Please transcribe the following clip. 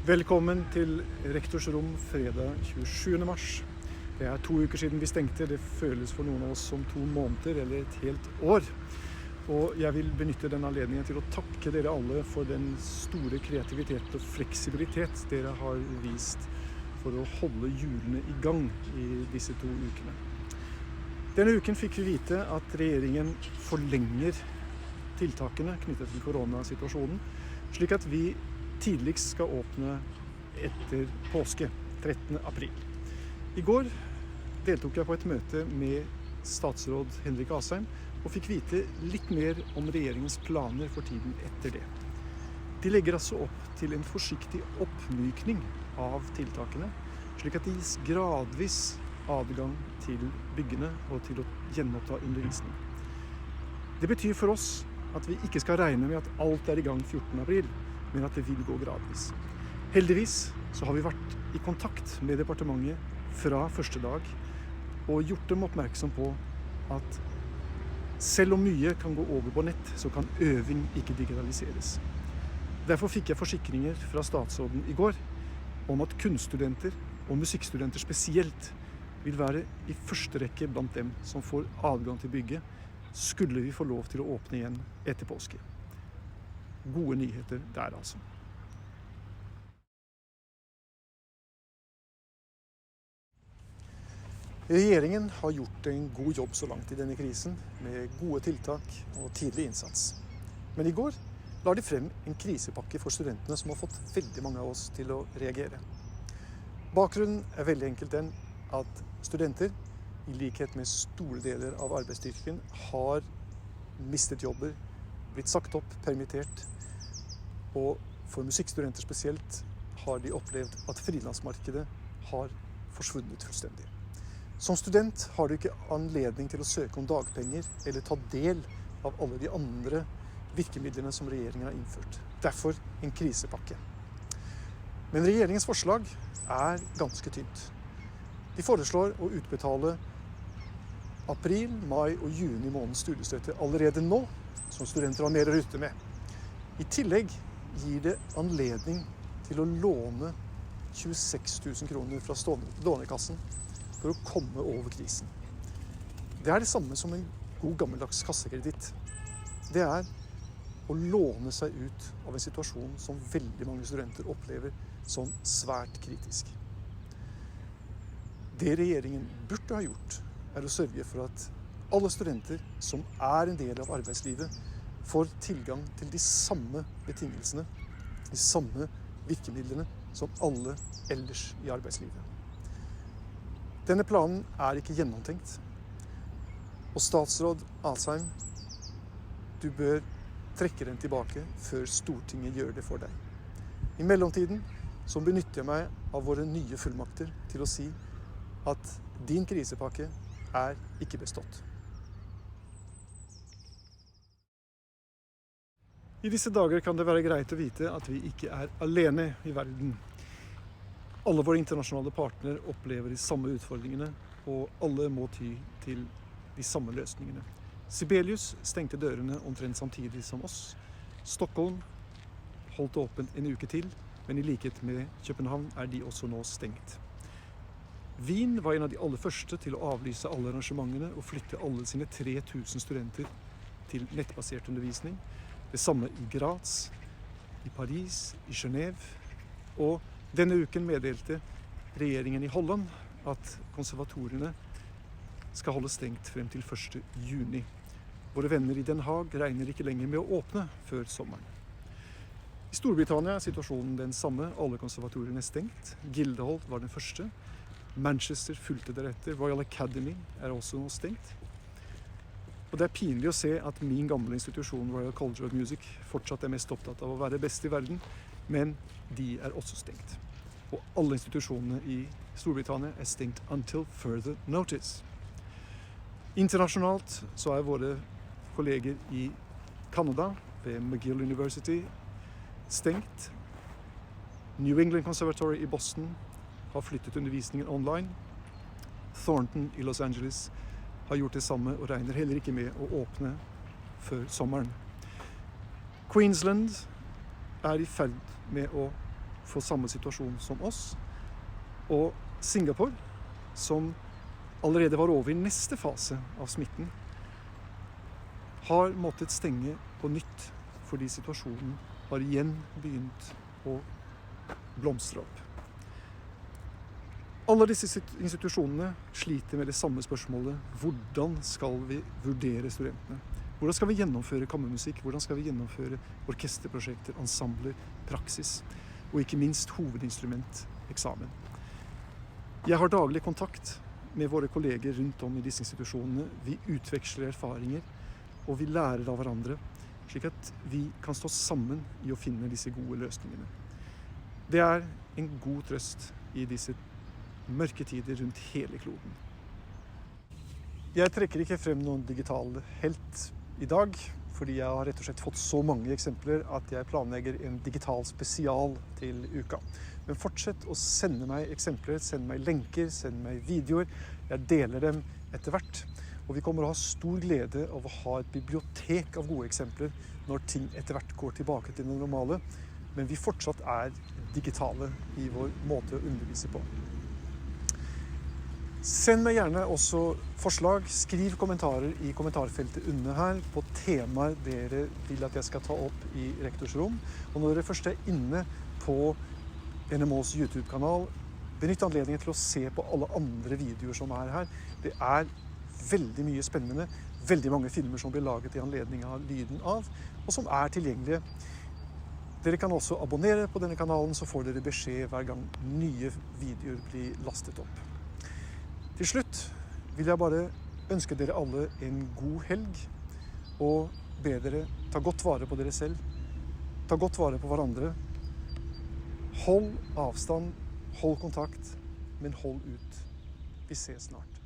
Velkommen til Rektors rom fredag 27. mars. Det 2 uker siden vi stengte. Det føles for noen av oss som 2 måneder eller et helt år. Og jeg vil benytte den anledningen til å takke dere alle for den store kreativitet og fleksibilitet dere har vist for å holde hjulene i gang i disse 2 ukene. Denne uken fikk vi vite at regjeringen forlenger tiltakene knyttet til koronasituasjonen, slik at vi tidligst skal åpne etter påske, 13. april. I går deltok jeg på et møte med statsråd Henrik Asheim og fikk vite litt mer om regjeringens planer for tiden etter det. De legger altså opp til en forsiktig oppmykning av tiltakene, slik at det gis gradvis adgang til byggene og til å gjenoppta undervisning. Det betyr for oss at vi ikke skal regne med at alt i gang 14. april, men at det vil gå gradvis. Heldigvis så har vi vært i kontakt med departementet fra første dag og gjort dem oppmerksom på at selv om mye kan gå over på nett, så kan øving ikke digitaliseres. Derfor fikk jeg forsikringer fra statsråden i går om at kunststudenter og musikkstudenter spesielt vil være i første rekke blant dem som får adgang til bygget, skulle vi få lov til å åpne igjen etter påske. Gode nyheter der altså. Regjeringen har gjort en god jobb så langt i denne krisen, med gode tiltak og tidlig innsats. Men i går la de frem en krisepakke for studentene som har fått veldig mange av oss til å reagere. Bakgrunnen veldig enkelt den at studenter, i likhet med store deler av arbeidsstyrken, har mistet jobber, blitt sagt opp, permittert, og for musikkstudenter spesielt har de opplevd at frilansmarkedet har forsvunnet fullstendig. Som student har du ikke anledning til å søke om dagpenger eller ta del av alle de andre virkemidlene som regjeringen har innført. Derfor en krisepakke. Men regjeringens forslag ganske tynt. De foreslår å utbetale april, mai og juni måneds studiestøtte allerede nå, som studenter har mer å rutte med. I tillegg gir det anledning til å låne 26 000 kroner fra lånekassen for å komme over krisen. Det det samme som en god gammeldags kassekreditt. Det å låne seg ut av en situasjon som veldig mange studenter opplever som svært kritisk. Det regjeringen burde ha gjort, å sørge for at alle studenter som en del av arbeidslivet får tilgang til de samme betingelsene, de samme virkemidlene som alle ellers i arbeidslivet. Denne planen ikke gjennomtenkt, og statsråd Asheim, du bør trekke den tilbake før Stortinget gjør det for deg. I mellomtiden så benytter jeg meg av våre nye fullmakter til å si at din krisepakke ikke bestått. I disse dager kan det være greit å vite at vi ikke alene i verden. Alle våre internasjonale partnere opplever de samme utfordringene, og alle må ty til de samme løsningene. Sibelius stengte dørene omtrent samtidig som oss. Stockholm holdt åpent en uke til, men i likhet med København de også nå stengt. Wien var en av de aller første til å avlyse alle arrangementene og flytte alle sine 3000 studenter til nettbasert undervisning. Det samme i Graz, i Paris, i Genève, og denne uken meddelte regjeringen i Holland at konservatoriene skal holde stengt frem til 1. juni. Våre venner i Den Haag regner ikke lenger med å åpne før sommeren. I Storbritannia situasjonen den samme, alle konservatoriene stengt. Guildhall var den første. Manchester fulgte deretter. Royal Academy også nå stengt. Og det pinlig å se at min gamle institusjon Royal College of Music fortsatt mest opptatt av å være best i verden, men de også stengt. Og alle institusjonene i Storbritannia stengt until further notice. Internasjonalt så våre kolleger i Canada ved McGill University stengt. New England Conservatory i Boston har flyttet undervisningen online. Thornton i Los Angeles har gjort det samme og regner heller ikke med å åpne før sommeren. Queensland i ferd med å for samme situasjon som oss. Og Singapore, som allerede var over i neste fase av smitten, har måttet stenge på nytt fordi situasjonen har igjen begynt å blomstre opp. Alle disse institusjonene sliter med det samme spørsmålet: hvordan skal vi vurdere studentene? Hvordan skal vi gjennomføre kammermusikk? Hvordan skal vi gjennomføre orkesterprosjekter, ensembler, praksis? Og ikke minst hovedinstrument, eksamen. Jeg har daglig kontakt med våre kolleger rundt om i disse institusjonene. Vi utveksler erfaringer, og vi lærer av hverandre, slik at vi kan stå sammen i å finne disse gode løsningene. Det er en god trøst i disse mørke tider rundt hele kloden. Jeg trekker ikke frem noen digital helt i dag, fordi jeg har rett og slett fått så mange eksempler at jeg planlegger en digital spesial til uka. Men fortsett å sende meg eksempler, send meg lenker, send meg videoer. Jeg deler dem etter hvert. Og vi kommer å ha stor glede av å ha et bibliotek av gode eksempler når ting etter hvert går tilbake til det normale, men vi fortsatt er digitale i vår måte å undervise på. Send meg gjerne også forslag, skriv kommentarer i kommentarfeltet under her på temaer dere vil at jeg skal ta opp i Rektors rom. Og når dere først er inne på NMHs YouTube-kanal, benytt anledningen til å se på alle andre videoer som er her. Det er veldig mye spennende, veldig mange filmer som blir laget i anledning av lyden av, og som er tilgjengelige. Dere kan også abonnere på denne kanalen, så får dere beskjed hver gang nye videoer blir lastet opp. Til slutt vil jeg bare ønske dere alle en god helg, og be dere ta godt vare på dere selv, ta godt vare på hverandre. Hold avstand, hold kontakt, men hold ut. Vi ses snart.